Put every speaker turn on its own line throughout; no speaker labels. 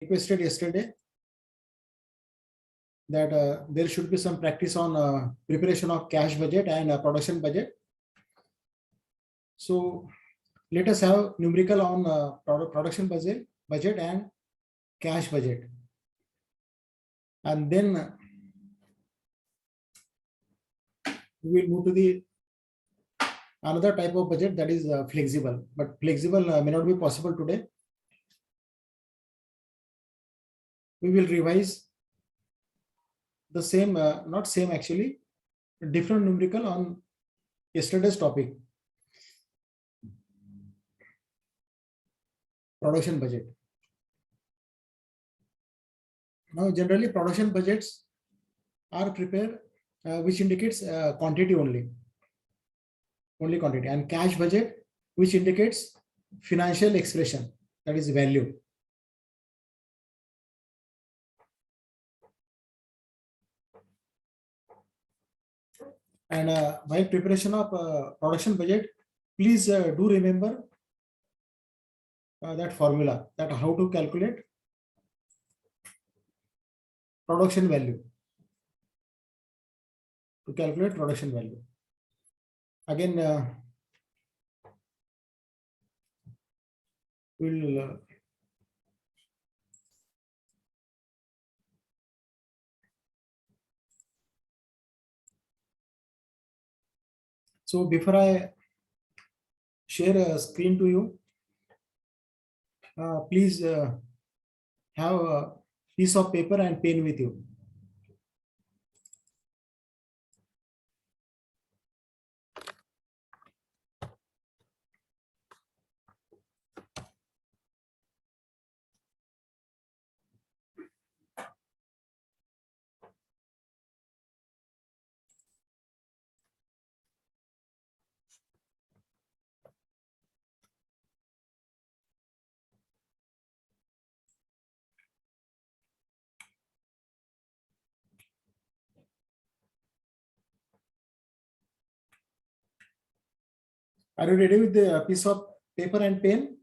requested yesterday that there should be some practice on preparation of cash budget and production budget. So let us have numerical on production budget and cash budget, and then we will move to the another type of budget, that is flexible, but flexible may not be possible today. We will revise the same, not same actually, different numerical on yesterday's topic, production budget. Now generally production budgets are prepared which indicates quantity only quantity, and cash budget which indicates financial expression, that is value. And while preparation of production budget, please do remember that formula, that how to calculate production value. To calculate production value. Again, we'll so before I share a screen to you, please have a piece of paper and pen with you. Are you ready with the piece of paper and pen?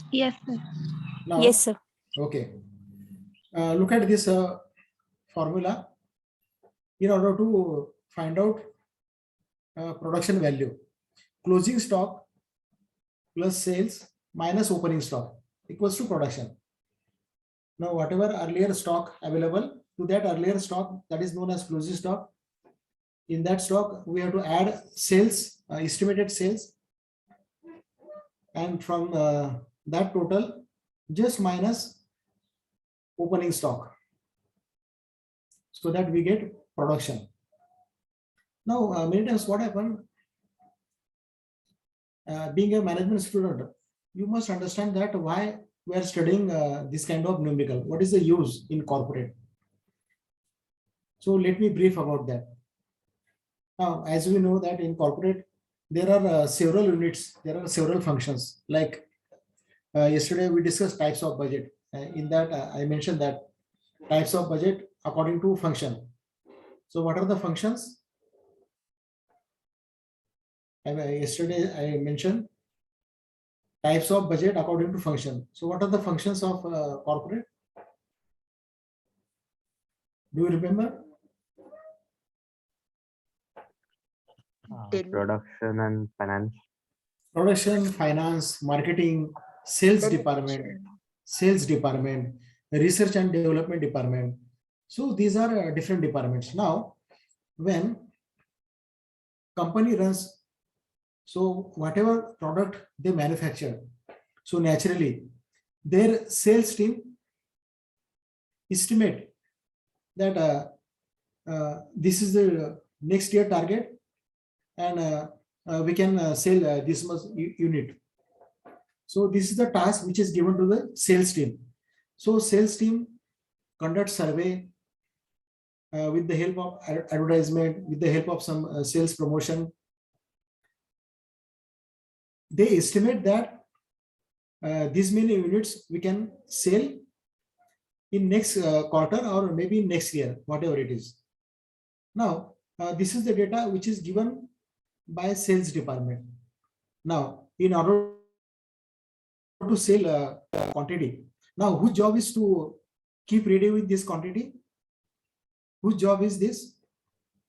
Yes, sir.
Now,
Yes, sir.
okay. Look at this formula. In order to find out production value, closing stock plus sales minus opening stock equals to production. Now, whatever earlier stock available, to that earlier stock, that is known as closing stock. In that stock, we have to add sales, estimated sales, and from that total, just minus opening stock, so that we get production. Now, many times what happened, being a management student, you must understand that why we are studying this kind of numerical. What is the use in corporate? So let me brief about that. Now, as we know that in corporate, there are several units, there are several functions. Like yesterday we discussed types of budget. In that I mentioned that types of budget according to function. So what are the functions? Yesterday I mentioned types of budget according to function. So what are the functions of corporate? Do you remember?
Production and finance.
Production, finance, marketing, sales department, research and development department. So these are different departments. Now, when company runs, so whatever product they manufacture, so naturally their sales team estimate that this is the next year target, and we can sell this much unit. So this is the task which is given to the sales team. So sales team conduct survey with the help of advertisement, with the help of some sales promotion. They estimate that these many units we can sell in next quarter or maybe next year, whatever it is. Now, this is the data which is given by sales department. Now, in order to sell quantity, Now, whose job is to keep ready with this quantity? Whose job is this?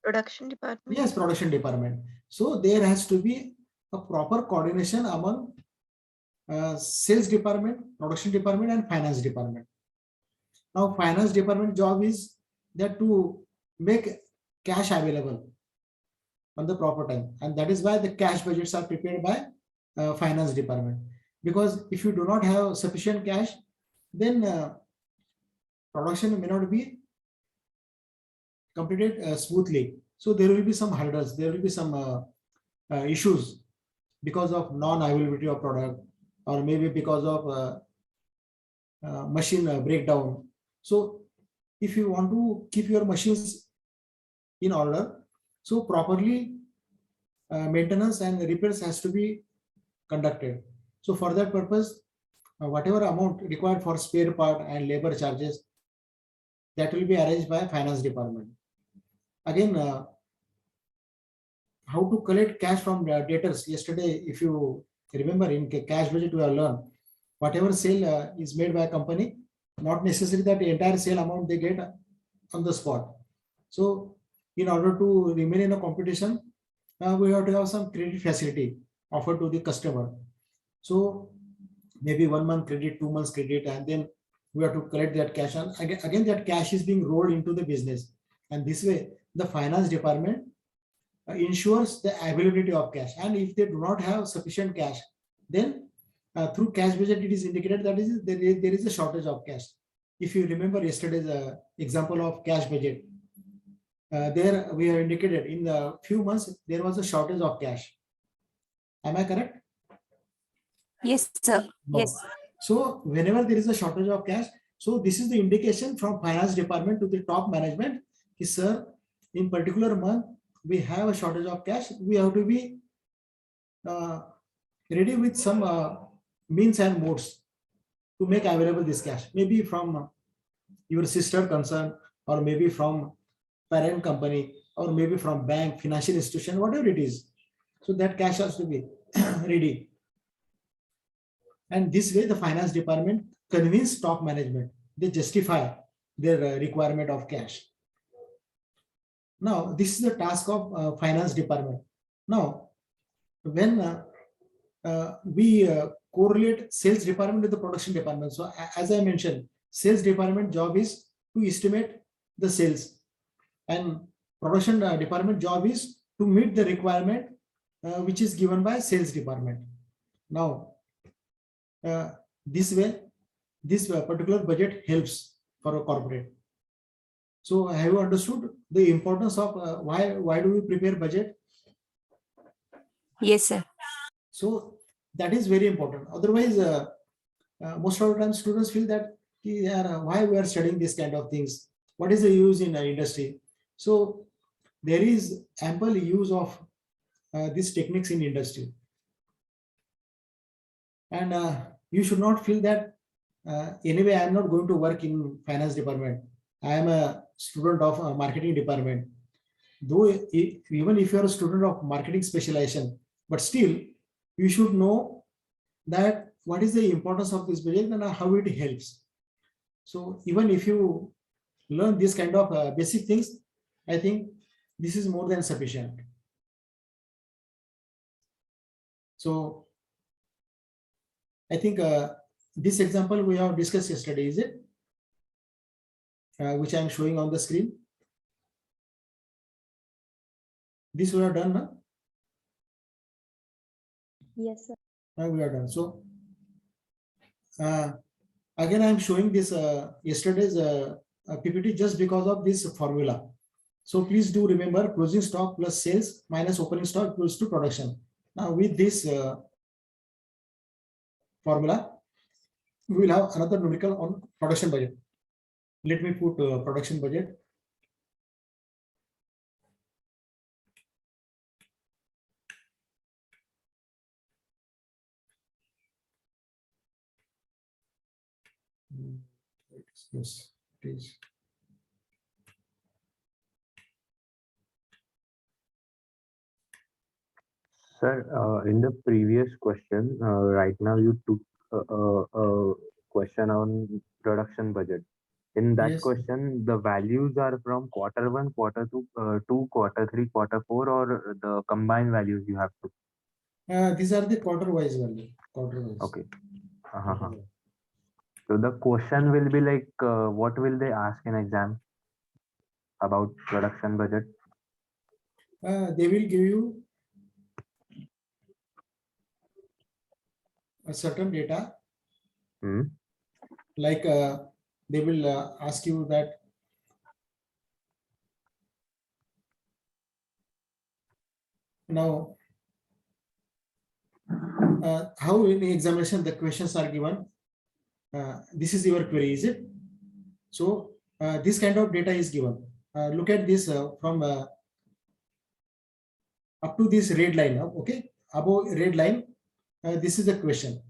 Production department.
Yes, production department. So there has to be a proper coordination among sales department, production department, and finance department. Now, finance department job is that to make cash available on the proper time, and that is why the cash budgets are prepared by finance department. Because if you do not have sufficient cash, then production may not be completed smoothly. So there will be some hurdles, there will be some issues because of non-availability of product, or maybe because of machine breakdown. So if you want to keep your machines in order, so properly maintenance and repairs has to be conducted. So for that purpose, whatever amount required for spare part and labor charges, that will be arranged by finance department. Again, how to collect cash from debtors. Yesterday, if you remember, in cash budget we have learned, whatever sale is made by a company, not necessary that the entire sale amount they get on the spot. So in order to remain in a competition, we have to have some credit facility offered to the customer. So maybe 1 month credit, 2 months credit, and then we have to collect that cash. And again that cash is being rolled into the business. And this way, the finance department ensures the availability of cash. And if they do not have sufficient cash, then through cash budget, it is indicated that there is a shortage of cash. If you remember yesterday's example of cash budget, there we have indicated in a few months there was a shortage of cash. Am I correct?
Yes, sir.
No.
Yes.
So whenever there is a shortage of cash, so this is the indication from finance department to the top management. Sir, in particular month we have a shortage of cash. We have to be ready with some means and modes to make available this cash. Maybe from your sister concern, or maybe from parent company, or maybe from bank, financial institution, whatever it is. So that cash has to be ready. And this way, the finance department convince top management. They justify their requirement of cash. Now, this is the task of finance department. Now, when we correlate sales department with the production department. So as I mentioned, sales department job is to estimate the sales, and production department job is to meet the requirement which is given by sales department. Now, this way, this particular budget helps for a corporate. So have you understood the importance of why do we prepare budget?
Yes, sir.
So that is very important. Otherwise, most of the time students feel that why we are studying this kind of things? What is the use in industry? So there is ample use of these techniques in industry. And you should not feel that anyway, I am not going to work in finance department. I am a student of marketing department. Though even if you are a student of marketing specialization, but still you should know that what is the importance of this budget and how it helps. So even if you learn this kind of basic things, I think this is more than sufficient. So I think this example we have discussed yesterday, is it? Which I am showing on the screen. This we are done now?
Yes, sir.
We are done. So again, I am showing this yesterday's PPT just because of this formula. So please do remember, closing stock plus sales minus opening stock equals to production. Now with this formula, we will have another numerical on production budget. Let me put production budget. Yes, it is.
Sir, in the previous question, right now you took a question on production budget. In that
Yes.
question, the values are from quarter 1, quarter 2, quarter 3, quarter 4, or the combined values you have to.
These are the quarter wise value. Quarter wise.
Okay. So the question will be like, what will they ask in exam about production budget?
They will give you a certain data, like they will ask you that now how in the examination the questions are given. This is your query, is it? So this kind of data is given. Look at this from up to this red line. Okay, above red line, this is the question.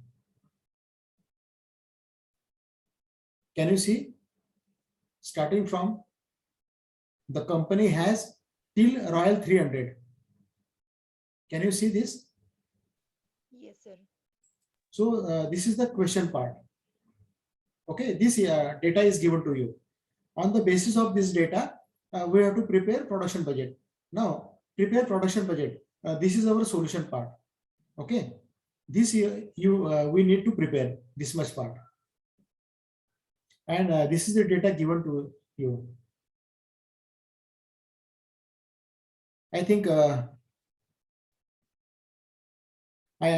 Can you see? Starting from the company has till Royal 300. Can you see this?
Yes, sir.
So this is the question part. Okay, this data is given to you. On the basis of this data, we have to prepare production budget. Now, prepare production budget. This is our solution part. Okay, this we need to prepare this much part, and this is the data given to you. I think I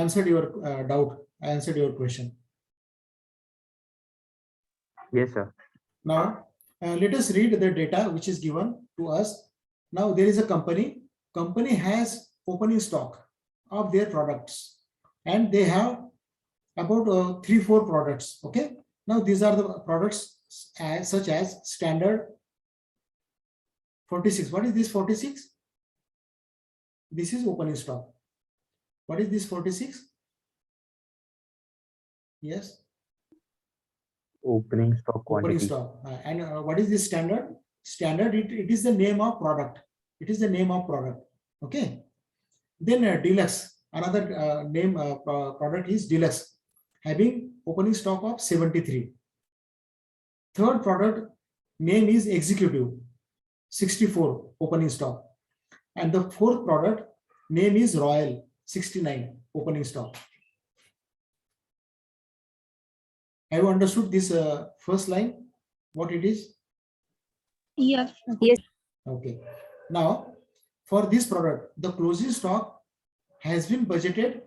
answered your doubt. I answered your question.
Yes, sir.
Now, let us read the data which is given to us. Now, there is a company. Company has opening stock of their products, and they have about 3-4 products. Okay. Now, these are the products such as standard 46. What is this 46? This is opening stock. What is this 46? Yes.
Opening stock quantity.
Opening stock. And what is this standard? Standard, it is the name of product. It is the name of product. Okay. Then deluxe, another name product is deluxe, having opening stock of 73. Third product name is executive, 64 opening stock. And the fourth product name is royal, 69 opening stock. Have you understood this first line, what it is?
Yes.
Yes.
Okay. Now, for this product, the closing stock has been budgeted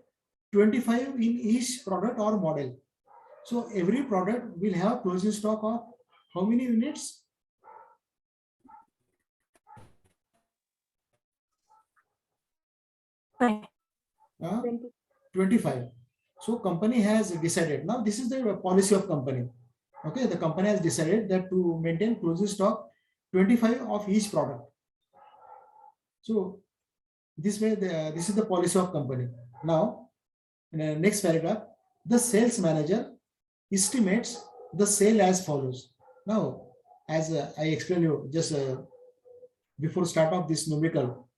25 in each product or model. So every product will have closing stock of how many units?
Fine.
25. So company has decided, now this is the policy of company. Okay, the company has decided that to maintain closing stock 25 of each product. So this way, this is the policy of company. Now, in the next paragraph, the sales manager estimates the sale as follows. Now, as I explained you just before start of this numerical,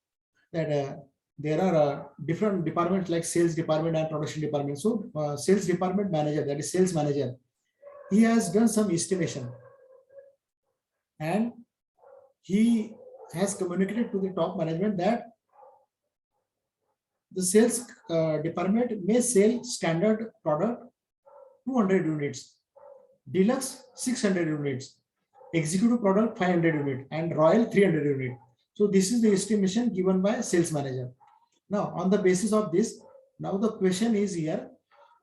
that there are different departments like sales department and production department. So sales department manager, that is sales manager, he has done some estimation, and he has communicated to the top management that the sales department may sell standard product 200 units, deluxe 600 units, executive product 500 units, and royal 300 units. So this is the estimation given by sales manager. Now, on the basis of this, now the question is here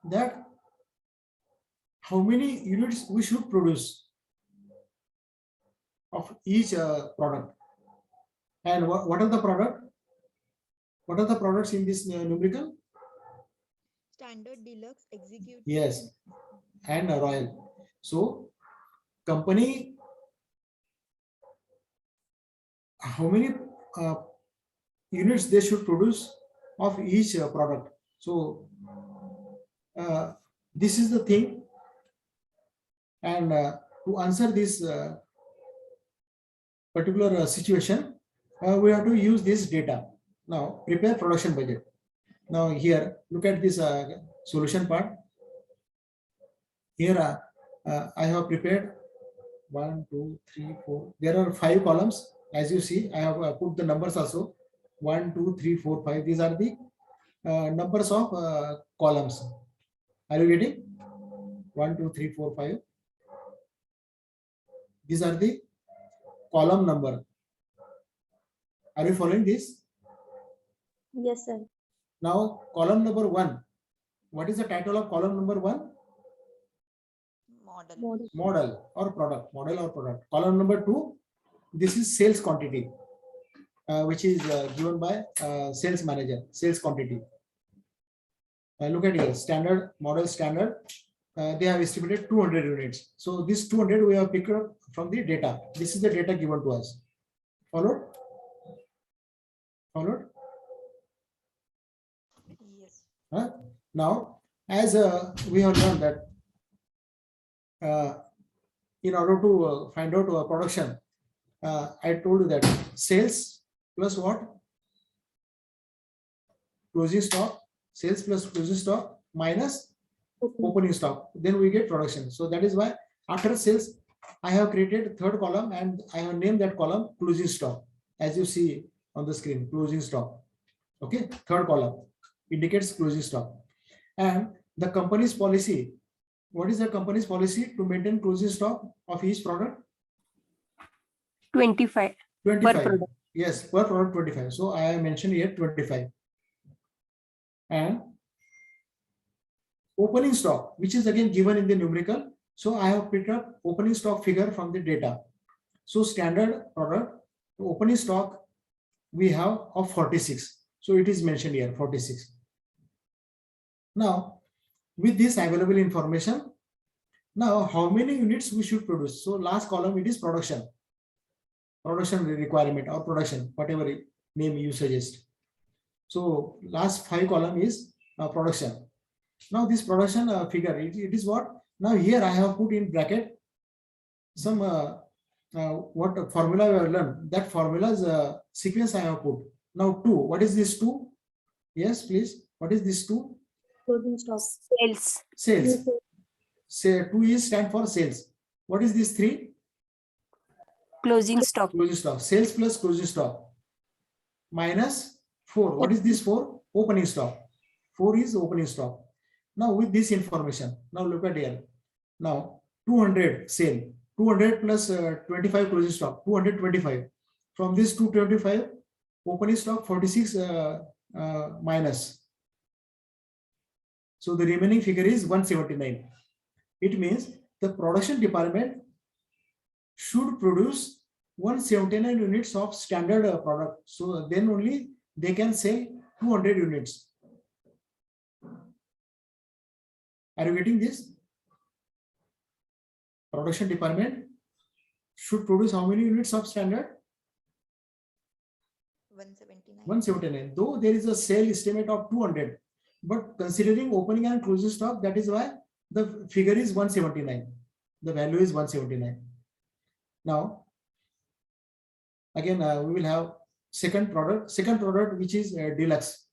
that how many units we should produce of each product, and what are the product? What are the products in this numerical?
Standard, deluxe, executive.
Yes, and royal. So company, how many units they should produce of each product. So this is the thing, and to answer this particular situation, we have to use this data. Now, prepare production budget. Now here, look at this solution part. Here I have prepared 1, 2, 3, 4. There are 5 columns. As you see, I have put the numbers also. 1, 2, 3, 4, 5. These are the numbers of columns. Are you getting? 1, 2, 3, 4, 5. These are the column number. Are you following this?
Yes, sir.
Now, column number 1. What is the title of column number 1?
Model.
Model.
Model or product. Model or product. Column number 2. This is sales quantity, which is given by sales manager. Sales quantity. Look at here. Standard model standard. They have estimated 200 units. So this 200 we have picked up from the data. This is the data given to us. Followed? Followed?
Yes.
Now, as we have learned that in order to find out production, I told you that sales plus what? Closing stock. Sales plus closing stock minus opening stock. Then we get production. So that is why after sales, I have created third column and I have named that column closing stock. As you see on the screen, closing stock. Okay, third column indicates closing stock. And the company's policy. What is the company's policy to maintain closing stock of each product?
25 per
25.
product.
Yes, per product 25. So I have mentioned here 25. And opening stock, which is again given in the numerical. So I have picked up opening stock figure from the data. So standard product opening stock we have of 46. So it is mentioned here 46. Now with this available information, now how many units we should produce? So last column it is production requirement or production, whatever name you suggest. So last 5 column is production. Now this production figure, it is what? Now here I have put in bracket some what formula we have learned. That formula's sequence I have put. Now 2. What is this 2? Yes, please. What is this 2?
Closing stock.
Sales.
Sales.
Yes, sir.
Say 2 is stand for sales. What is this 3?
Closing stock.
Closing stock. Sales plus closing stock minus 4. What is this 4? Opening stock. 4 is opening stock. Now with this information, now look at here. Now 200 sale, 200 plus 25 closing stock, 225. From this 225, opening stock 46 minus. So the remaining figure is 179. It means the production department should produce 179 units of standard product. So then only they can sell 200 units. Are you getting this? Production department should produce how many units of standard?
179.
179. Though there is a sale estimate of 200, but considering opening and closing stock, that is why the figure is 179. The value is 179. Now, again, we will have second product, which is deluxe.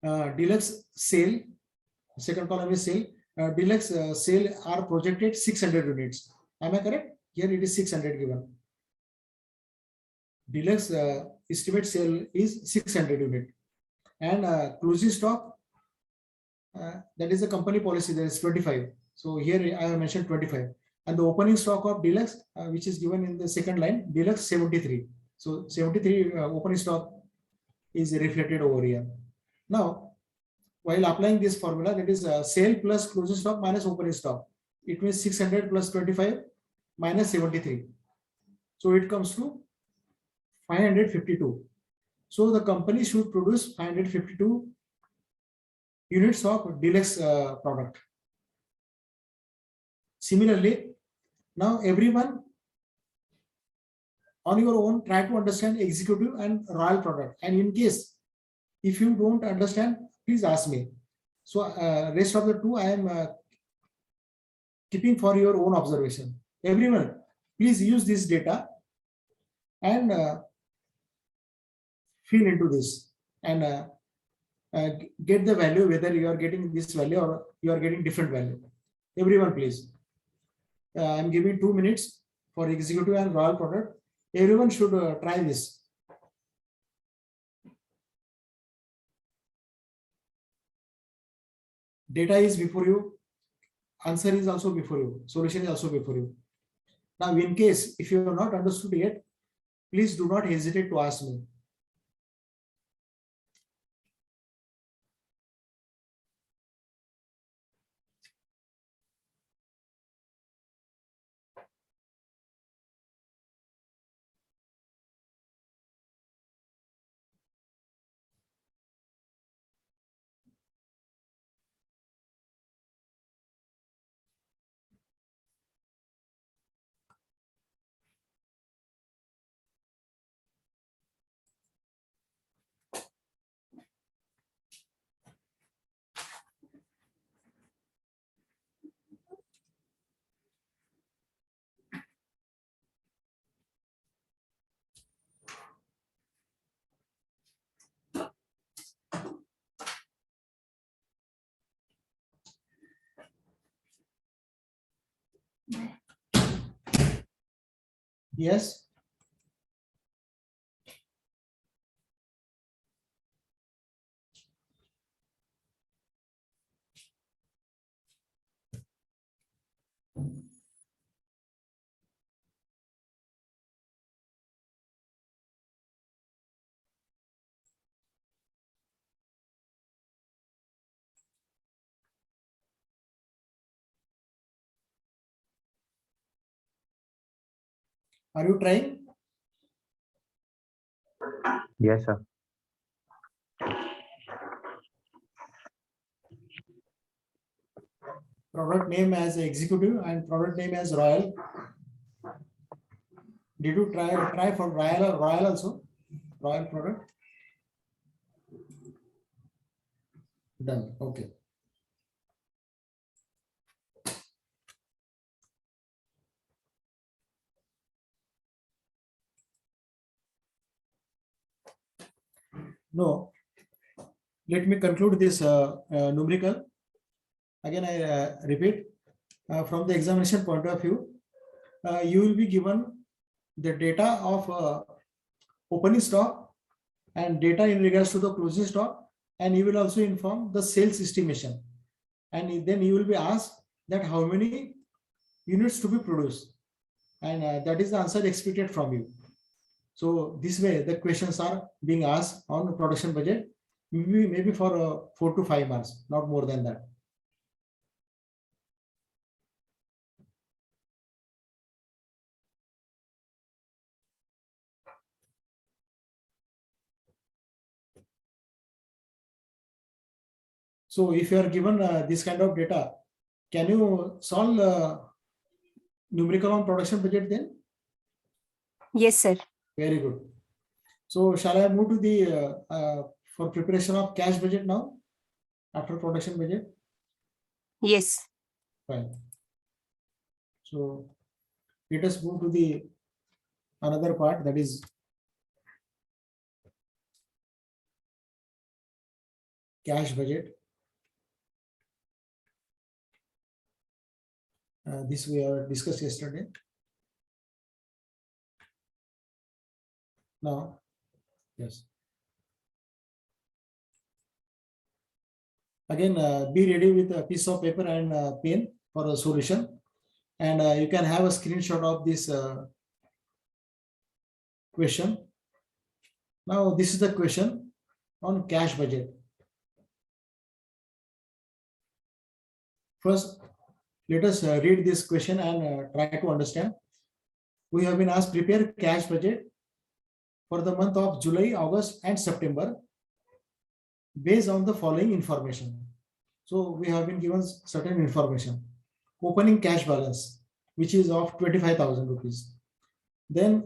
Deluxe sale, second column is sale. Deluxe sale are projected 600 units. Am I correct? Here it is 600 given. Deluxe estimate sale is 600 unit. And closing stock, that is the company policy, there is 25. So here I have mentioned 25. And the opening stock of deluxe, which is given in the second line, deluxe 73. So 73 opening stock is reflected over here. Now, while applying this formula, that is sale plus closing stock minus opening stock, it means 600 plus 25 minus 73. So it comes to 552. So the company should produce 552 units of deluxe product. Similarly, now everyone on your own try to understand executive and royal product. And in case if you don't understand, please ask me. So rest of the 2 I am keeping for your own observation. Everyone, please use this data and fill into this and get the value, whether you are getting this value or you are getting different value. Everyone, please. I'm giving 2 minutes for executive and royal product. Everyone should try this. Data is before you, answer is also before you, solution is also before you. Now, in case if you have not understood yet, please do not hesitate to ask me. Yes. Are you trying?
Yes, sir.
Product name as executive and product name as royal. Did you try for royal or royal also? Royal product? Done. Okay. No. Let me conclude this numerical. Again, I repeat, from the examination point of view, you will be given the data of opening stock and data in regards to the closing stock, and you will also inform the sales estimation. And then you will be asked that how many units to be produced, and that is the answer expected from you. So this way the questions are being asked on the production budget, maybe for 4 to 5 months, not more than that. So if you are given this kind of data, can you solve numerical on production budget then?
Yes, sir.
Very good. So shall I move to the for preparation of cash budget now after production budget?
Yes.
Fine. So let us move to the another part, that is cash budget. This we have discussed yesterday. Now, yes. Again, be ready with a piece of paper and pen for a solution, and you can have a screenshot of this question. Now, this is the question on cash budget. First, let us read this question and try to understand. We have been asked prepare cash budget for the month of July, August, and September based on the following information. So we have been given certain information. Opening cash balance, which is of 25,000 rupees. Then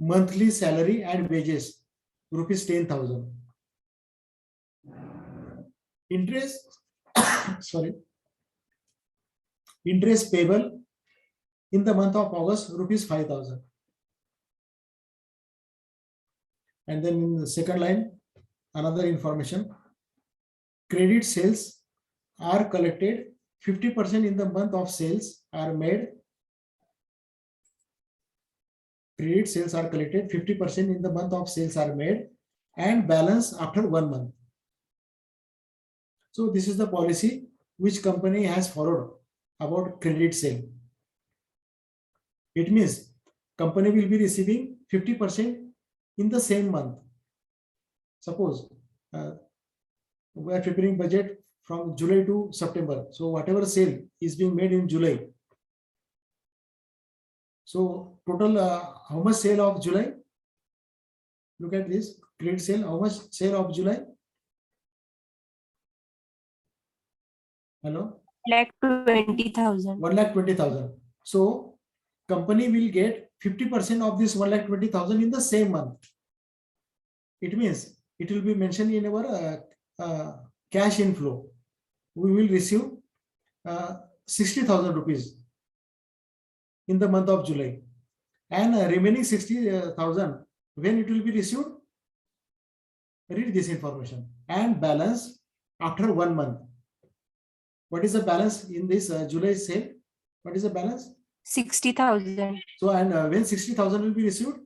monthly salary and wages, rupees 10,000. Interest, sorry, interest payable in the month of August, rupees 5,000. And then in the second line, another information, credit sales are collected 50% in the month of sales are made. Credit sales are collected 50% in the month of sales are made and balance after 1 month. So this is the policy which company has followed about credit sale. It means company will be receiving 50% in the same month. Suppose we are preparing budget from July to September. So whatever sale is being made in July. So total how much sale of July? Look at this credit sale. How much sale of July? Hello?
1,20,000.
1,20,000. So company will get 50% of this 1,20,000 in the same month. It means it will be mentioned in our cash inflow. We will receive 60,000 rupees in the month of July, and remaining 60,000 when it will be received. Read this information and balance after 1 month. What is the balance in this July sale? What is the balance?
60,000.
So and when 60,000 will be received?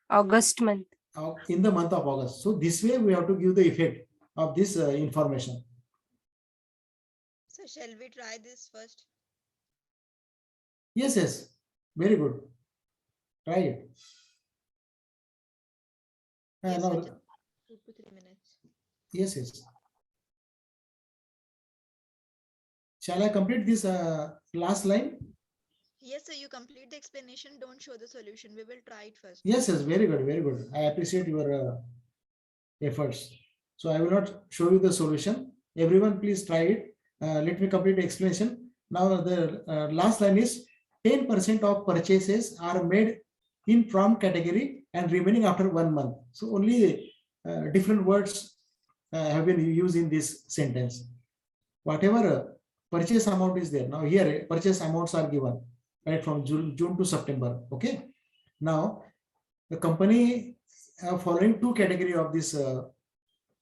August month.
In the month of August. So this way we have to give the effect of this information.
So shall we try this first?
Yes, yes, very good. Try it.
Yes,
Now,
sir, just 2 to 3 minutes.
yes, yes. Shall I complete this last line?
Yes, sir, you complete the explanation. Don't show the solution. We will try it first.
Yes, yes, very good, very good. I appreciate your efforts. So I will not show you the solution. Everyone, please try it. Let me complete the explanation. Now the last line is 10% of purchases are made in prompt category and remaining after 1 month. So only different words have been used in this sentence. Whatever purchase amount is there. Now here purchase amounts are given right from June to September. Okay. Now the company following 2 category of this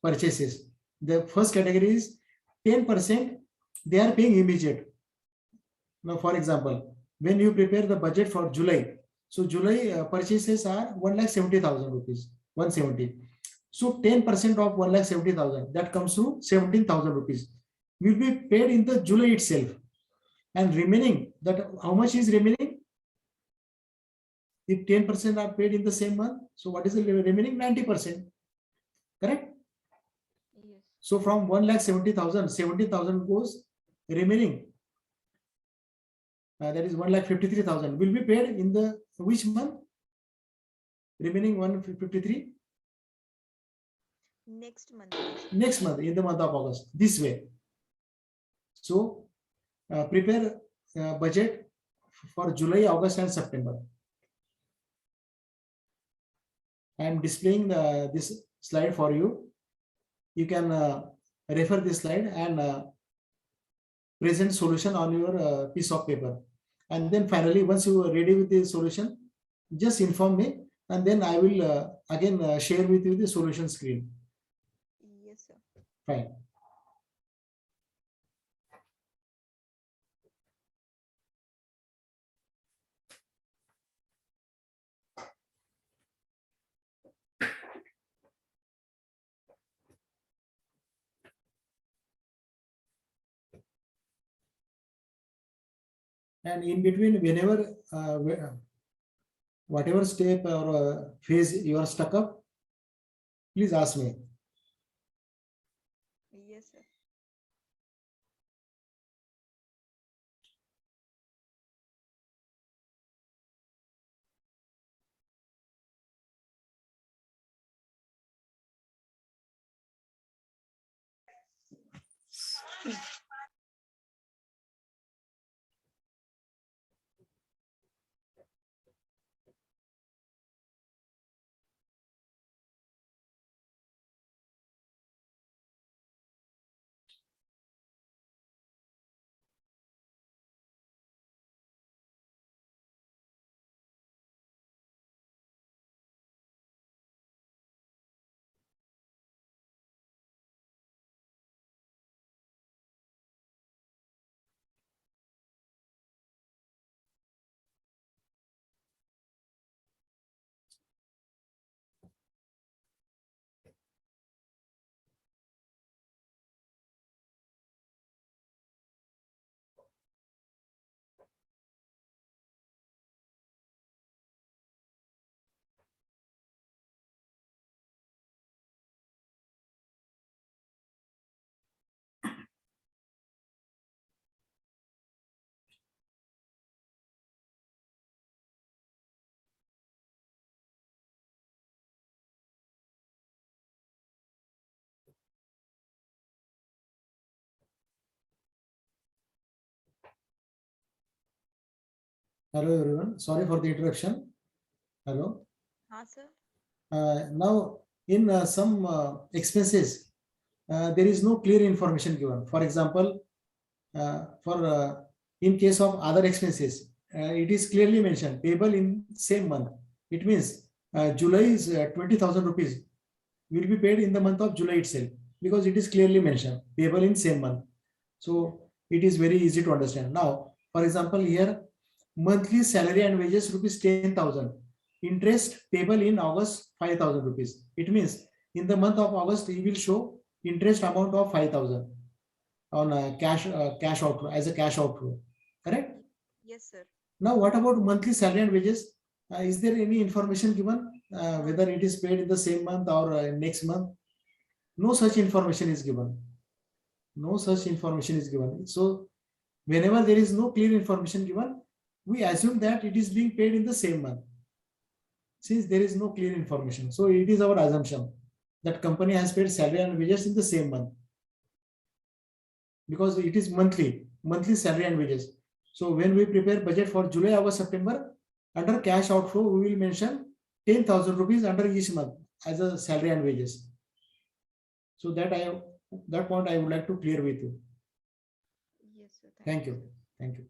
purchases. The first category is 10% they are paying immediate. Now for example, when you prepare the budget for July, so July purchases are 1,70,000 rupees, 170. So 10% of 1,70,000 that comes to 17,000 rupees will be paid in the July itself, and remaining that how much is remaining? If 10% are paid in the same month, so what is the remaining? 90%. Correct?
Yes.
So from 1,70,000, 70,000 goes remaining. That is 1,53,000 will be paid in the which month? Remaining 153.
Next month.
Next month, in the month of August. This way. So prepare budget for July, August, and September. I am displaying this slide for you. You can refer this slide and present solution on your piece of paper. And then finally, once you are ready with the solution, just inform me, and then I will again share with you the solution screen.
Yes, sir.
Fine. And in between, whenever whatever step or phase you are stuck up, please ask me.
Yes, sir.
Hello everyone. Sorry for the interruption. Hello.
हाँ sir.
Now, in some expenses, there is no clear information given. For example, for in case of other expenses, it is clearly mentioned payable in same month. It means July is 20,000 rupees will be paid in the month of July itself, because it is clearly mentioned payable in same month. So it is very easy to understand. Now, for example, here monthly salary and wages rupees 10,000, interest payable in August 5,000 rupees. It means in the month of August he will show interest amount of 5,000 on cash outflow, as a cash outflow. Correct?
Yes sir.
Now, what about monthly salary and wages? Is there any information given whether it is paid in the same month or next month? No such information is given. No such information is given. So whenever there is no clear information given, we assume that it is being paid in the same month, since there is no clear information. So it is our assumption that company has paid salary and wages in the same month, because it is monthly salary and wages. So when we prepare budget for July, August, September, under cash outflow, we will mention 10,000 rupees under each month as a salary and wages. So that point I would like to clear with you.
Yes sir.
Thank you. Thank you.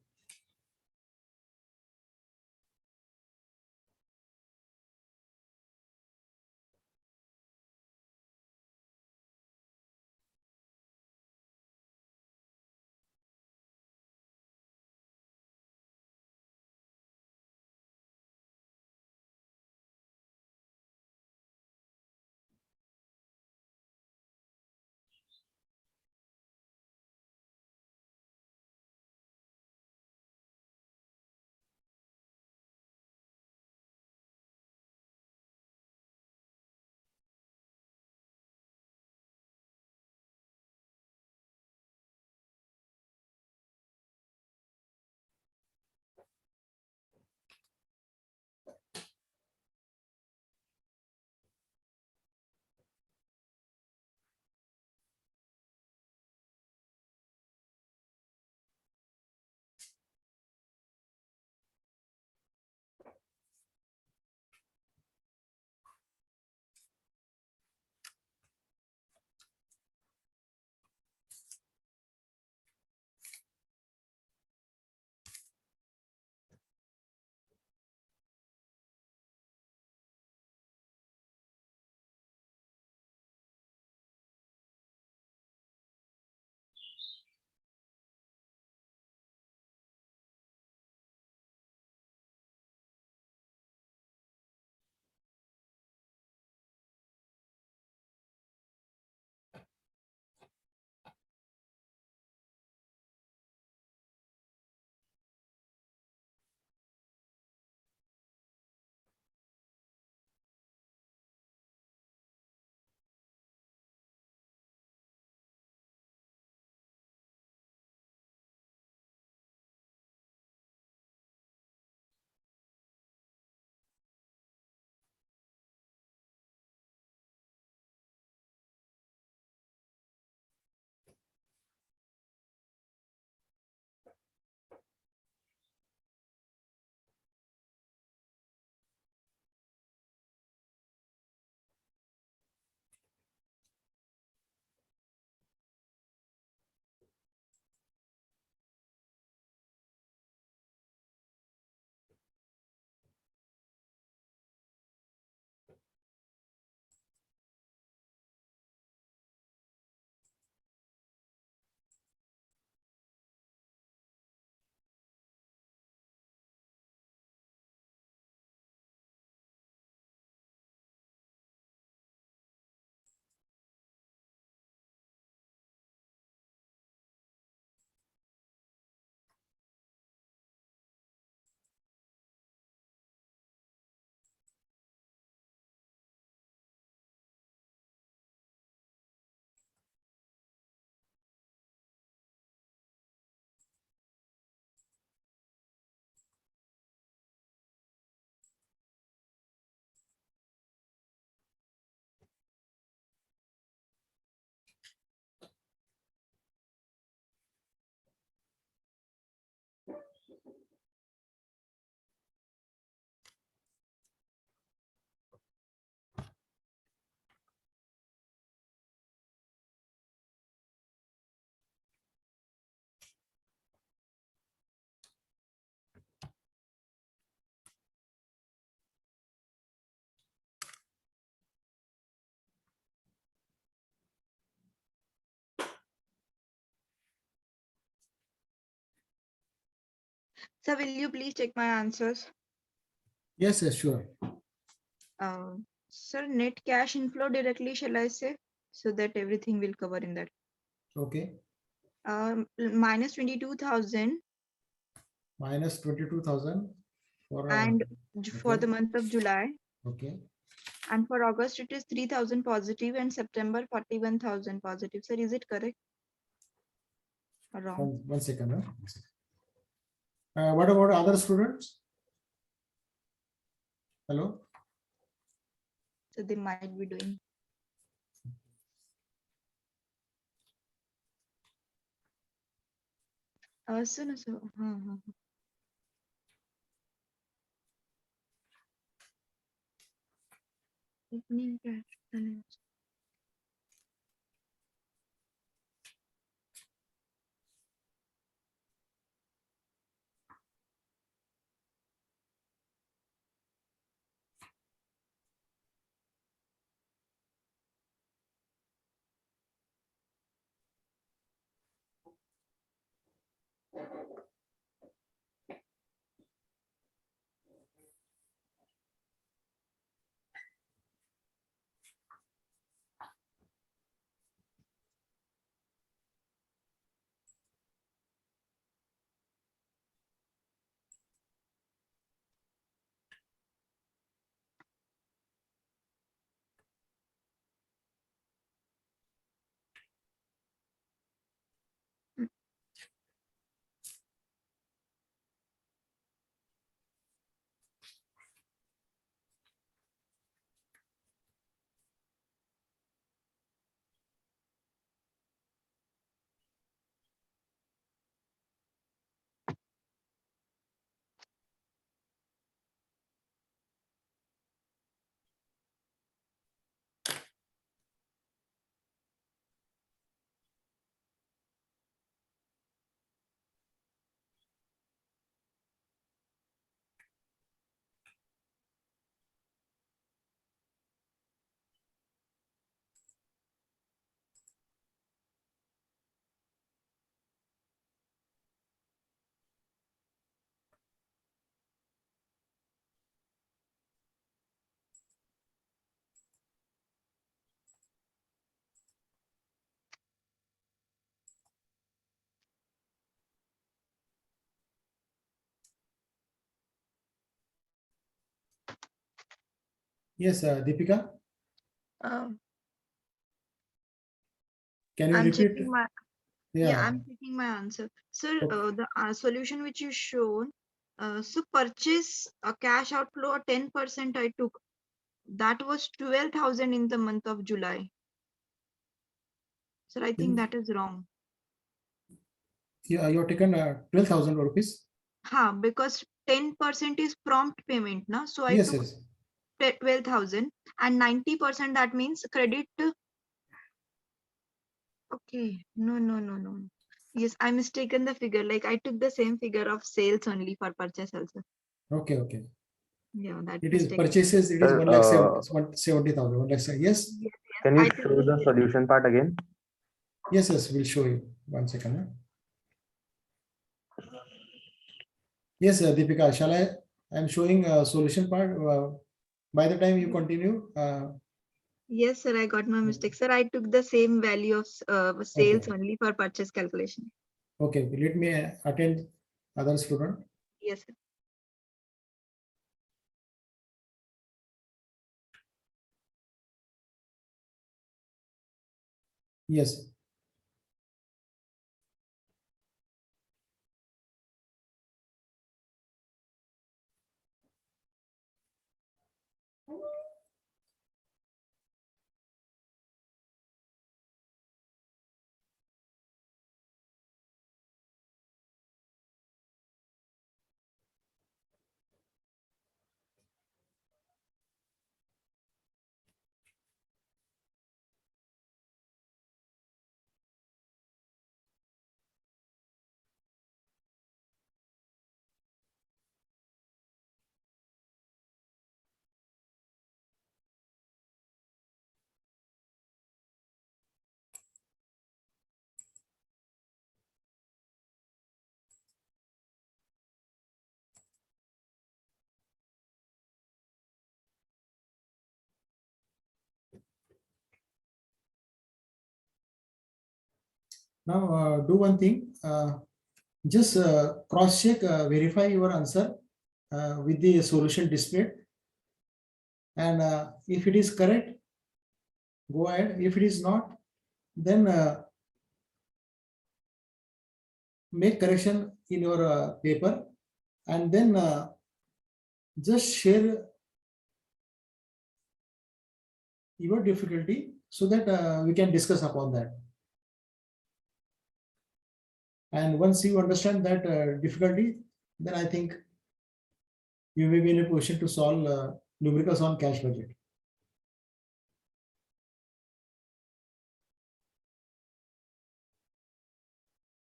So will you please check my answers?
Yes, yes, sure.
Sir, net cash inflow directly, shall I say? So that everything will cover in that.
Okay.
Minus 22,000
Minus 22,000 for
and for
okay.
the month of July.
Okay.
And for August, it is 3,000 positive and September 41,000 positive. Sir, is it correct or wrong?
One second. Huh? What about other students? Hello.
So they might be doing. So no, so. Evening cash balance.
Yes, Deepika. Can you
I'm
repeat?
checking my. Yeah,
Yeah.
I'm checking my answer. Sir,
Okay.
the solution which you shown, so purchase a cash outflow 10% I took. That was 12,000 in the month of July. Sir, I think that is wrong.
Yeah, you're taken 12,000 rupees.
Because 10% is prompt payment, na? So I
Yes,
took
yes.
12,000 and 90% that means credit. Okay, no. Yes, I mistaken the figure. Like I took the same figure of sales only for purchase also.
Okay, okay.
Yeah, that
It is
mistake.
purchases. It is
Sir,
1,70,000. 1,70,000. Yes.
Yes,
can you
I took
show the solution part again?
Yes, yes. We'll show you. One second. Huh? Yes, Deepika. Shall I? I'm showing solution part. By the time you continue.
Yes, sir, I got my mistake. Sir, I took the same value of sales
Okay.
only for purchase calculation.
Okay. Let me attend other student.
Yes, sir.
Yes. Now do one thing, just cross check, verify your answer with the solution displayed, and if it is correct, go ahead. If it is not, then make correction in your paper, and then just share your difficulty so that we can discuss upon that. And once you understand that difficulty, then I think you may be in a position to solve numericals on cash budget.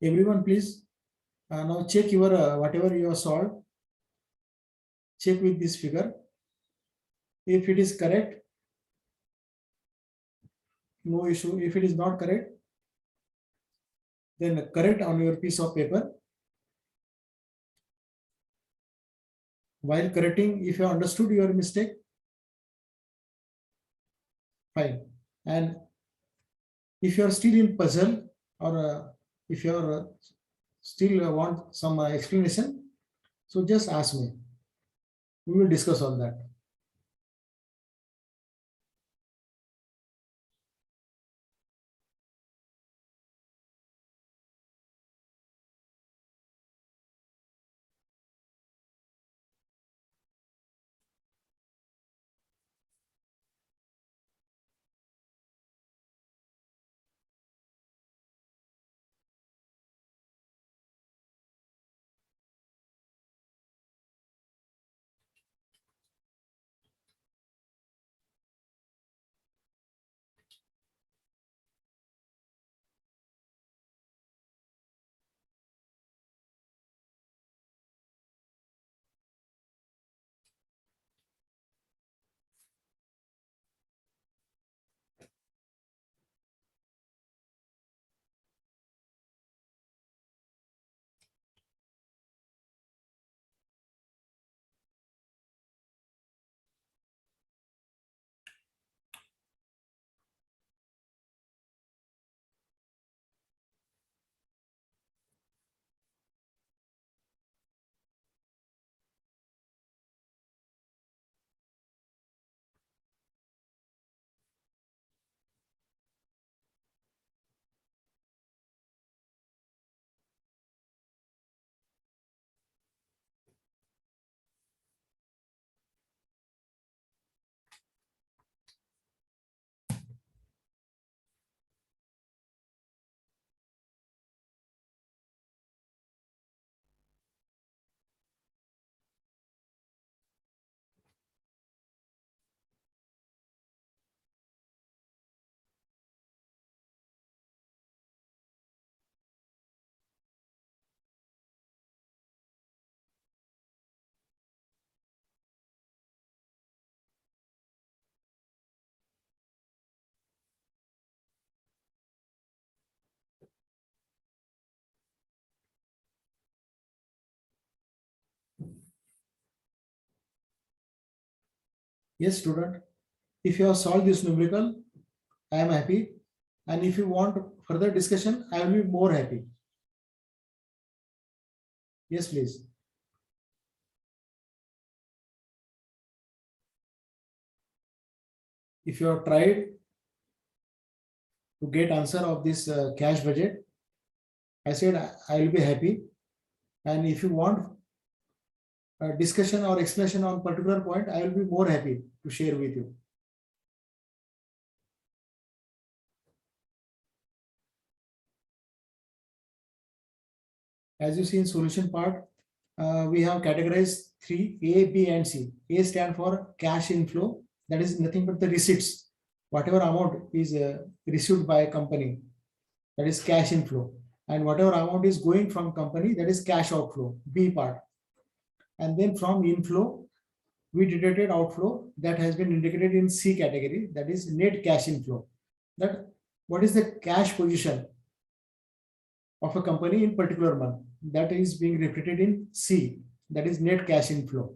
Everyone, please now check your whatever you have solved. Check with this figure. If it is correct, no issue. If it is not correct, then correct on your piece of paper. While correcting, if you understood your mistake, fine. And if you are still in puzzle, or if you are still want some explanation, so just ask me. We will discuss on that. Yes, student. If you have solved this numerical, I am happy. And if you want further discussion, I will be more happy. Yes, please. If you have tried to get answer of this cash budget, I said I will be happy. And if you want a discussion or explanation on particular point, I will be more happy to share with you. As you see in solution part, we have categorized 3, A, B, and C. A stand for cash inflow. That is nothing but the receipts. Whatever amount is received by a company, that is cash inflow. And whatever amount is going from company, that is cash outflow, B part. And then from inflow, we deducted outflow that has been indicated in C category, that is net cash inflow. That what is the cash position of a company in particular month, that is being reflected in C, that is net cash inflow.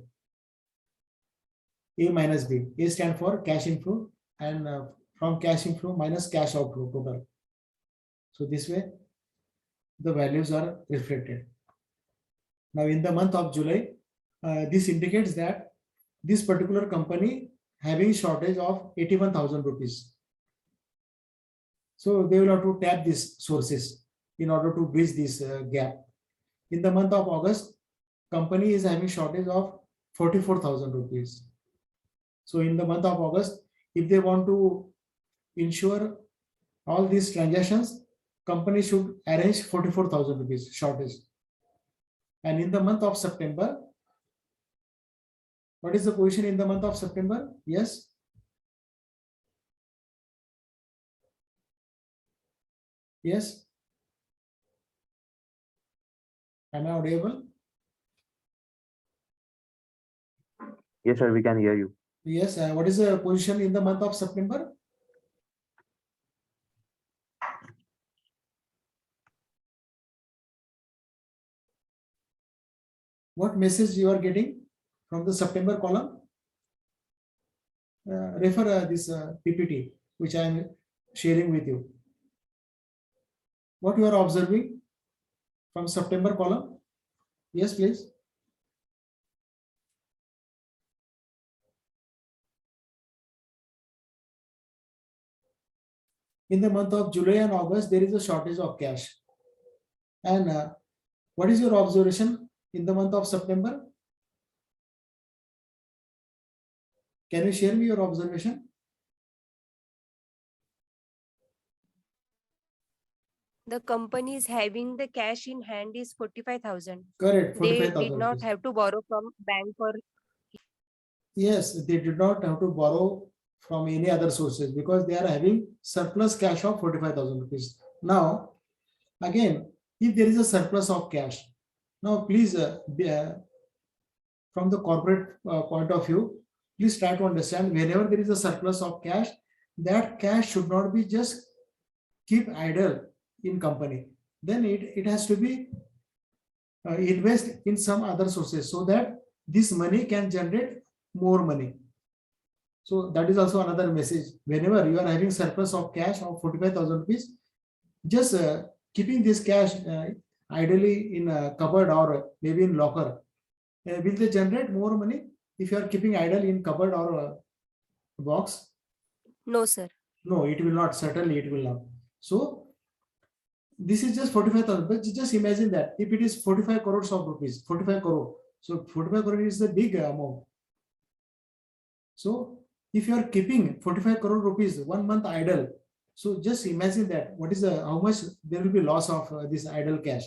A minus B. A stand for cash inflow, and from cash inflow minus cash outflow total. So this way the values are reflected. Now in the month of July, this indicates that this particular company having shortage of 81,000 rupees. So they will have to tap these sources in order to bridge this gap. In the month of August, company is having shortage of 44,000 rupees. So in the month of August, if they want to ensure all these transactions, company should arrange 44,000 rupees shortage. And in the month of September, what is the position in the month of September? Yes. Yes. Am I audible?
Yes, sir, we can hear you.
Yes. What is the position in the month of September? What message you are getting from the September column? Refer this PPT, which I am sharing with you. What you are observing from September column? Yes, please. In the month of July and August, there is a shortage of cash. And what is your observation in the month of September? Can you share me your observation?
The company is having the cash in hand is 45,000.
Correct,
They
45,000
did not
rupees.
have to borrow from bank or
Yes, they did not have to borrow from any other sources because they are having surplus cash of 45,000 rupees. Now, again, if there is a surplus of cash, now please, from the corporate point of view, please try to understand whenever there is a surplus of cash, that cash should not be just keep idle in company. Then it has to be invest in some other sources so that this money can generate more money. So that is also another message. Whenever you are having surplus of cash of 45,000 rupees, just keeping this cash idly in a cupboard or maybe in locker, will they generate more money if you are keeping idle in cupboard or box?
no, sir.
No, it will not. Certainly, it will not. So this is just 45,000. But just imagine that if it is 45 crores of rupees, 45 crore. So 45 crore is a big amount. So if you are keeping 45 crore rupees 1 month idle, so just imagine that what is the how much there will be loss of this idle cash.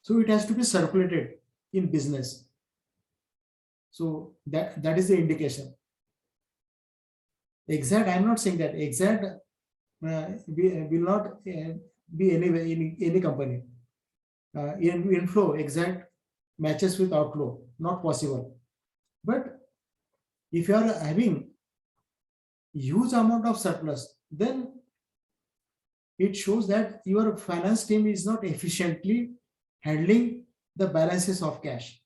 So it has to be circulated in business. So that is the indication. Exact, I am not saying that exact will not be anywhere in any company. Inflow exact matches with outflow, not possible. But if you are having huge amount of surplus, then it shows that your finance team is not efficiently handling the balances of cash.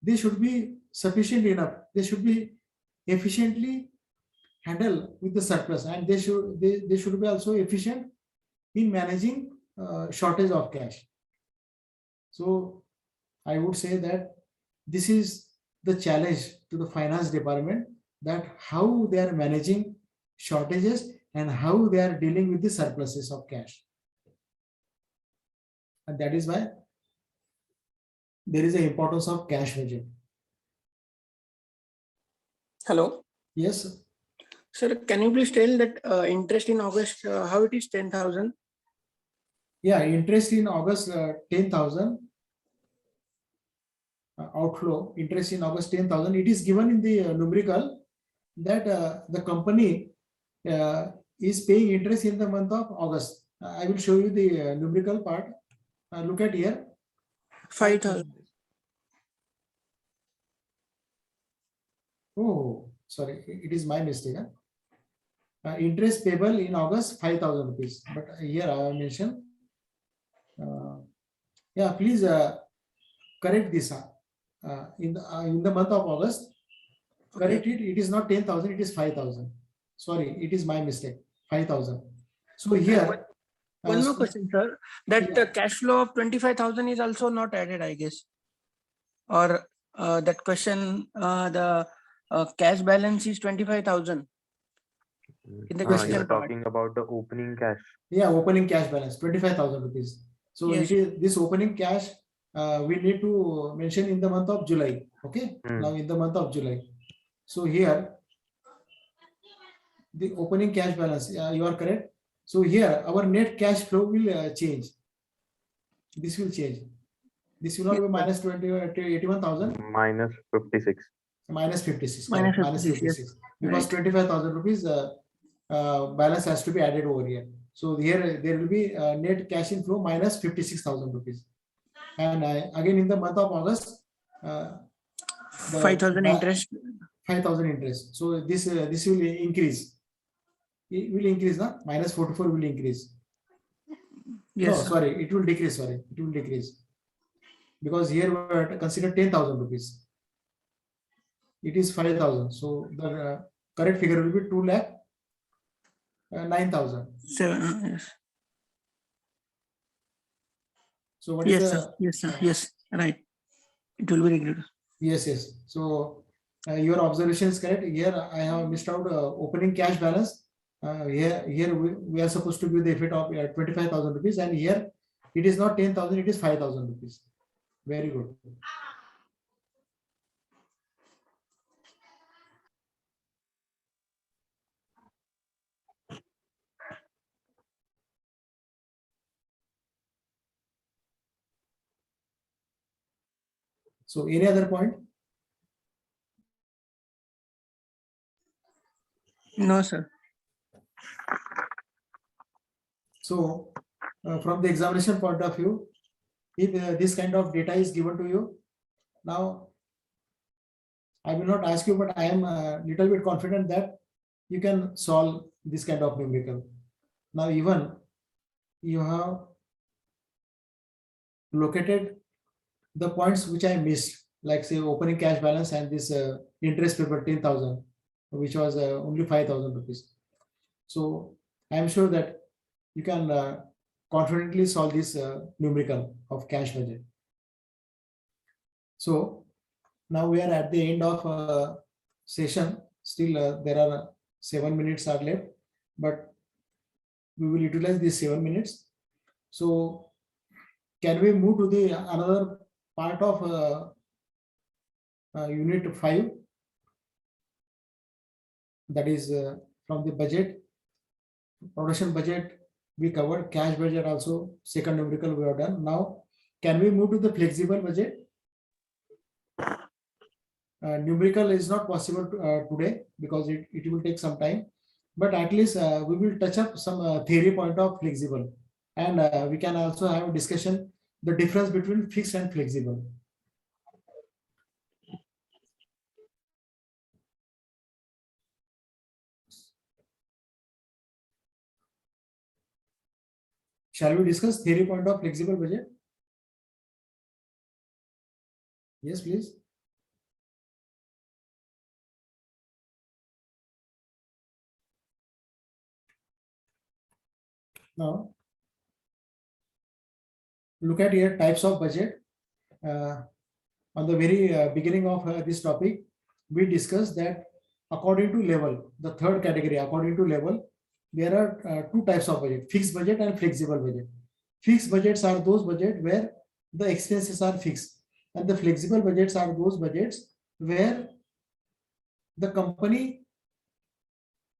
They should be sufficient enough. They should be efficiently handle with the surplus, and they should be also efficient in managing shortage of cash. So I would say that this is the challenge to the finance department, that how they are managing shortages and how they are dealing with the surpluses of cash. And that is why there is an importance of cash budget.
Hello.
Yes.
Sir, can you please tell that interest in August, how it is 10,000?
Yeah, interest in August 10,000. Outflow, interest in August 10,000. It is given in the numerical that the company is paying interest in the month of August. I will show you the numerical part. Look at here.
5,000.
Oh, sorry, it is my mistake. Interest payable in August 5,000 rupees. But here I have mentioned. Yeah, please correct this. In the month of August, correct it. It is not 10,000. It is 5,000. Sorry, it is my mistake. 5,000. So here,
One more
so-
question, sir. That
Yeah.
cash flow of 25,000 is also not added, I guess. Or that question, the cash balance is 25,000 in the
You're
question part.
talking about the opening cash.
Yeah, opening cash balance, 25,000 rupees. So
Yes.
it is this opening cash, we need to mention in the month of July. Okay,
Hmm.
now in the month of July. So here, the opening cash balance, you are correct. So here, our net cash flow will change. This will change. This will not
Yes,
be
sir.
minus 81,000,
Minus 56.
minus 56.
Minus
Correct, minus
56, yes.
56. Because
Right.
25,000 rupees balance has to be added over here. So here there will be net cash inflow minus 56,000 rupees. And again in the month of August, the
5,000 interest.
5,000 interest. So this will increase. It will increase, na? Minus 44 will increase.
Yes,
No,
sir.
sorry, it will decrease. Sorry, it will decrease. Because here we are consider 10,000 rupees. It is 5,000. So the correct figure will be 2,09,000.
7, yes.
So what is
Yes,
the
sir. Yes, sir. Yes, right. It will be regular.
yes, yes. So your observation is correct. Here I have missed out opening cash balance. Here we are supposed to give the effect of 25,000 rupees, and here it is not 10,000, it is 5,000 rupees. Very good. So any other point?
No, sir.
So from the examination point of view, if this kind of data is given to you, now I will not ask you, but I am a little bit confident that you can solve this kind of numerical. Now even you have located the points which I missed, like say opening cash balance and this interest paper 10,000, which was only 5,000 rupees. So I am sure that you can confidently solve this numerical of cash budget. So now we are at the end of session. Still there are 7 minutes are left, but we will utilize these 7 minutes. So can we move to the another part of unit 5, that is from the budget, production budget we covered, cash budget also, second numerical we have done. Now can we move to the flexible budget? Numerical is not possible today because it will take some time, but at least we will touch up some theory point of flexible, and we can also have a discussion the difference between fixed and flexible. Shall we discuss theory point of flexible budget? Yes, please. Now, look at here types of budget. On the very beginning of this topic, we discussed that according to level, the third category, according to level, there are two types of budget: fixed budget and flexible budget. Fixed budgets are those budget where the expenses are fixed, and the flexible budgets are those budgets where the company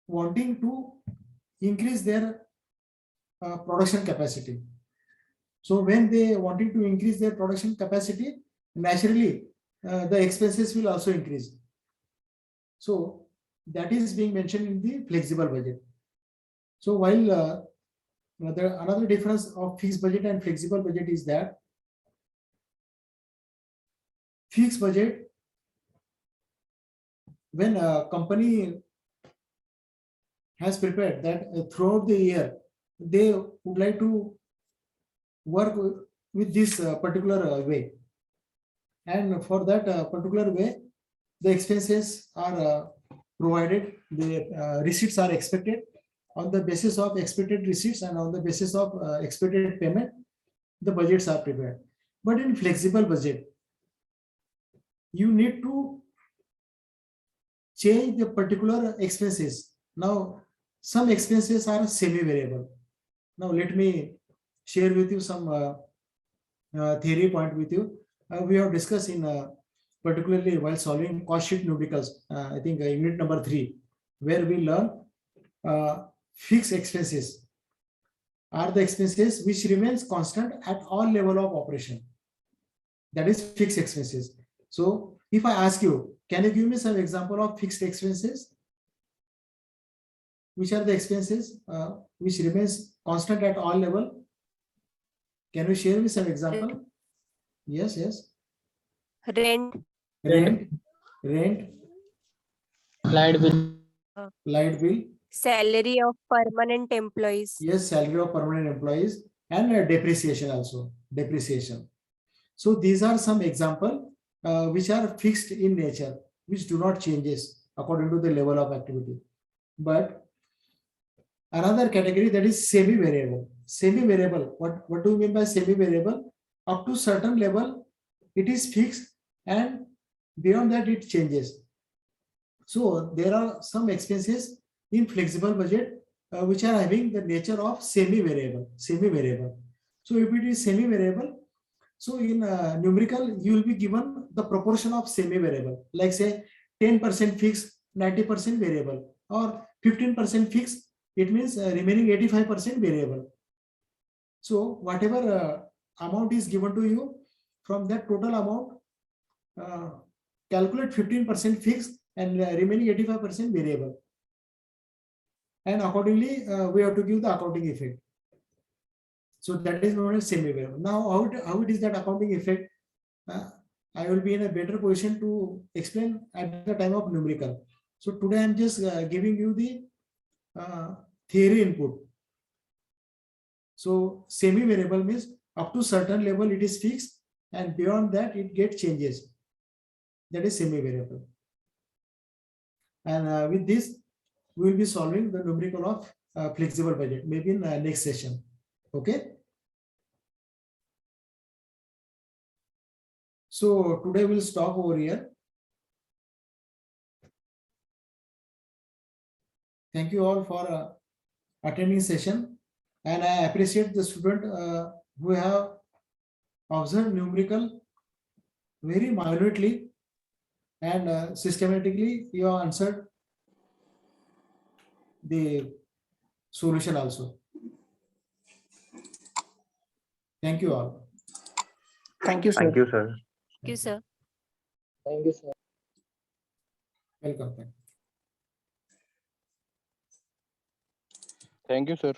wanting to increase their production capacity. So when they wanting to increase their production capacity, naturally the expenses will also increase. So that is being mentioned in the flexible budget. So while another difference of fixed budget and flexible budget is that fixed budget, when a company has prepared that throughout the year they would like to work with this particular way, and for that particular way the expenses are provided, the receipts are expected, on the basis of expected receipts and on the basis of expected payment, the budgets are prepared. But in flexible budget, you need to change the particular expenses. Now, some expenses are semi-variable. Now, let me share with you some theory point with you. We have discussed in particularly while solving cost sheet numericals, I think unit number 3, where we learn fixed expenses are the expenses which remains constant at all level of operation. That is fixed expenses. So if I ask you, can you give me some example of fixed expenses? Which are the expenses which remains constant at all level? Can you share me some example? Yes, yes.
Rent,
Rent,
Light bill.
light bill,
salary of permanent employees.
yes, salary of permanent employees, and depreciation also, depreciation. So these are some example which are fixed in nature, which do not changes according to the level of activity. But another category, that is semi-variable. Semi-variable, what do you mean by semi-variable? Up to certain level, it is fixed, and beyond that it changes. So there are some expenses in flexible budget which are having the nature of semi-variable. So if it is semi-variable, so in numerical, you will be given the proportion of semi-variable, like say 10% fixed, 90% variable, or 15% fixed. It means remaining 85% variable. So whatever amount is given to you, from that total amount, calculate 15% fixed and remaining 85% variable. And accordingly, we have to give the accounting effect. So that is known as semi-variable. Now, how it is that accounting effect? I will be in a better position to explain at the time of numerical. So today I'm just giving you the theory input. So semi-variable means up to certain level it is fixed, and beyond that it gets changes. That is semi-variable. And with this, we will be solving the numerical of flexible budget, maybe in next session. Okay. So today we'll stop over here. Thank you all for attending session, and I appreciate the student who have observed numerical very minutely and systematically. You have answered the solution also. Thank you all.
Thank you, sir.
Thank you, sir.
Thank you, sir.
Thank you, sir.
Welcome.
Thank you, sir.